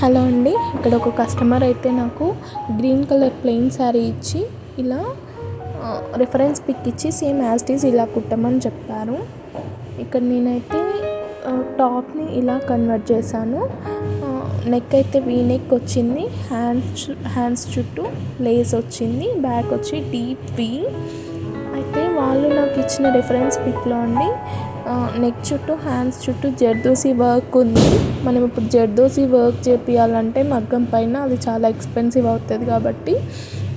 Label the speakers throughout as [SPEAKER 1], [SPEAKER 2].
[SPEAKER 1] Hello అండి, ఇక్కడ ఒక కస్టమర్ అయితే నాకు గ్రీన్ కలర్ ప్లెయిన్ శారీ ఇచ్చి ఇలా రిఫరెన్స్ పిక్ ఇచ్చి సేమ్ యాజ్ ఇట్ ఈజ్ ఇలా కుట్టమని చెప్పారు. ఇక్కడ నేనైతే టాప్ని ఇలా కన్వర్ట్ చేశాను. నెక్ అయితే వీ నెక్ వచ్చింది, హ్యాండ్స్ చుట్టూ లేస్ వచ్చింది, బ్యాక్ వచ్చి డీప్ వీ. అయితే వాళ్ళు నాకు ఇచ్చిన రిఫరెన్స్ పిక్లో అండి నెక్ చుట్టూ హ్యాండ్స్ చుట్టూ జర్దోసి వర్క్ ఉంది. మనం ఇప్పుడు జర్దోసి వర్క్ చేపియాలంటే మగ్గం పైన అది చాలా ఎక్స్పెన్సివ్ అవుతుంది. కాబట్టి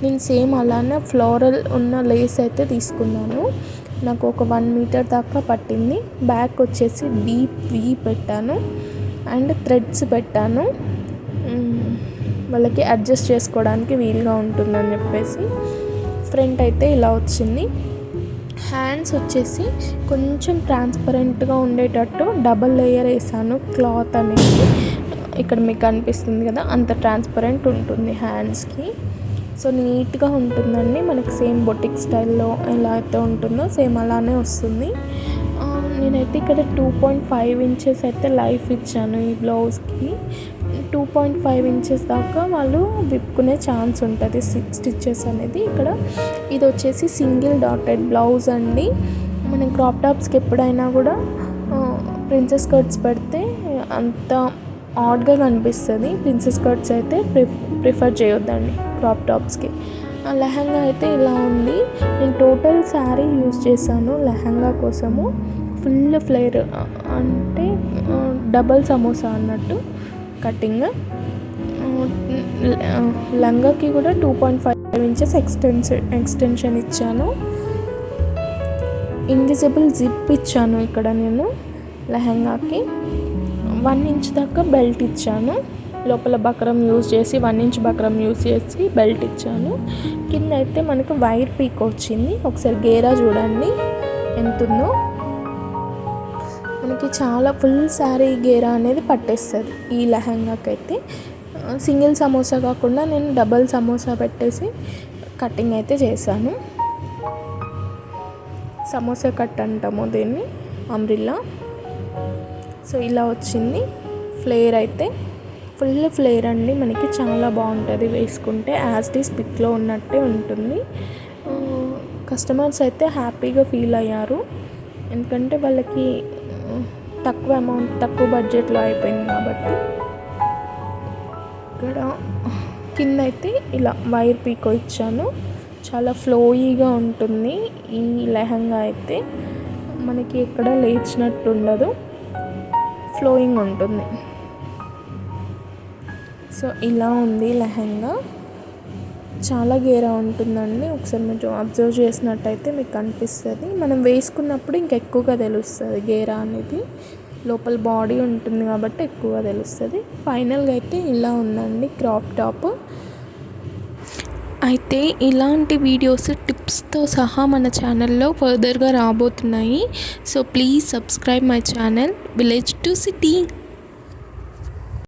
[SPEAKER 1] నేను సేమ్ అలానే ఫ్లోరల్ ఉన్న లేస్ అయితే తీసుకున్నాను. నాకు ఒక 1 మీటర్ దాకా పట్టింది. బ్యాక్ వచ్చేసి డీప్ వీ పెట్టాను అండ్ థ్రెడ్స్ పెట్టాను, వాళ్ళకి అడ్జస్ట్ చేసుకోవడానికి వీలుగా ఉంటుందని చెప్పేసి. ఫ్రంట్ అయితే ఇలా వచ్చింది. హ్యాండ్స్ వచ్చేసి కొంచెం ట్రాన్స్పరెంట్గా ఉండేటట్టు డబల్ లేయర్ వేసాను క్లాత్ అనేది. ఇక్కడ మీకు కనిపిస్తుంది కదా, అంత ట్రాన్స్పరెంట్ ఉంటుంది హ్యాండ్స్కి. సో నీట్గా ఉంటుందండి. మనకి సేమ్ బొటిక్ స్టైల్లో ఎలా అయితే ఉంటుందో సేమ్ అలానే వస్తుంది. నేనైతే ఇక్కడ 2.5 ఇంచెస్ అయితే లైఫ్ ఇచ్చాను ఈ బ్లౌజ్కి. 2.5 ఇంచెస్ దాకా వాళ్ళు విప్పుకునే ఛాన్స్ ఉంటుంది స్టిచ్చెస్ అనేది. ఇక్కడ ఇది వచ్చేసి సింగిల్ డాటెడ్ బ్లౌజ్ అండి. మనం క్రాప్ టాప్స్కి ఎప్పుడైనా కూడా ప్రిన్సెస్ కట్స్ పెడితే అంత ఆడ్గా కనిపిస్తుంది. ప్రిన్సెస్ కట్స్ అయితే ప్రిఫర్ చేయొద్దండి క్రాప్ టాప్స్కి. లెహంగా అయితే ఇలా ఉంది. నేను టోటల్ శారీ యూజ్ చేశాను లెహంగా కోసము. ఫుల్ ఫ్లేర్ అంటే డబల్ సమోసా అన్నట్టు కటింగ్. లంగాకి కూడా 2.5 ఇంచెస్ ఎక్స్టెన్షన్ ఇచ్చాను. ఇన్విజిబుల్ జిప్ ఇచ్చాను ఇక్కడ నేను లెహంగాకి. 1 ఇంచ్ దాకా బెల్ట్ ఇచ్చాను. లోపల బక్రం యూజ్ చేసి 1 ఇంచ్ బక్రం యూజ్ చేసి బెల్ట్ ఇచ్చాను. కింద అయితే మనకు వైర్ పీక్ వచ్చింది. ఒకసారి గేరా చూడండి ఎంత ఉందో. మనకి చాలా ఫుల్ శారీ గేరా అనేది పట్టేస్తుంది ఈ లెహంగాకి అయితే. సింగిల్ సమోసా కాకుండా నేను డబల్ సమోసా పెట్టేసి కటింగ్ అయితే చేశాను. సమోసా కట్ అంటాము దీన్ని, అంబ్రిల్లా. సో ఇలా వచ్చింది. ఫ్లేర్ అయితే ఫుల్ ఫ్లేర్ అండి, మనకి చాలా బాగుంటుంది వేసుకుంటే. యాజ్ ఇట్ ఈస్ పిక్లో ఉన్నట్టే ఉంటుంది. కస్టమర్స్ అయితే హ్యాపీగా ఫీల్ అయ్యారు, ఎందుకంటే వాళ్ళకి తక్కువ అమౌంట్ తక్కువ బడ్జెట్లో అయిపోయింది కాబట్టి. ఇక్కడ కింద అయితే ఇలా వైర్ పీకో ఇచ్చాను. చాలా ఫ్లోయీగా ఉంటుంది ఈ లెహంగా అయితే. మనకి ఎక్కడ లేచినట్టు ఉండదు, ఫ్లోయింగ్ ఉంటుంది. సో ఇలా ఉంది లెహంగా. చాలా గేరా ఉంటుందండి. ఒకసారి మీరు అబ్జర్వ్ చేసినట్టయితే మీకు కనిపిస్తుంది. మనం వేసుకున్నప్పుడు ఇంకెక్కువగా తెలుస్తుంది గేరా అనేది. లోపల బాడీ ఉంటుంది కాబట్టి ఎక్కువగా తెలుస్తుంది. ఫైనల్గా అయితే ఇలా ఉందండి క్రాప్ టాప్. అయితే ఇలాంటి వీడియోస్ టిప్స్తో సహా మన ఛానల్లో ఫర్దర్గా రాబోతున్నాయి. So please subscribe my channel village to city.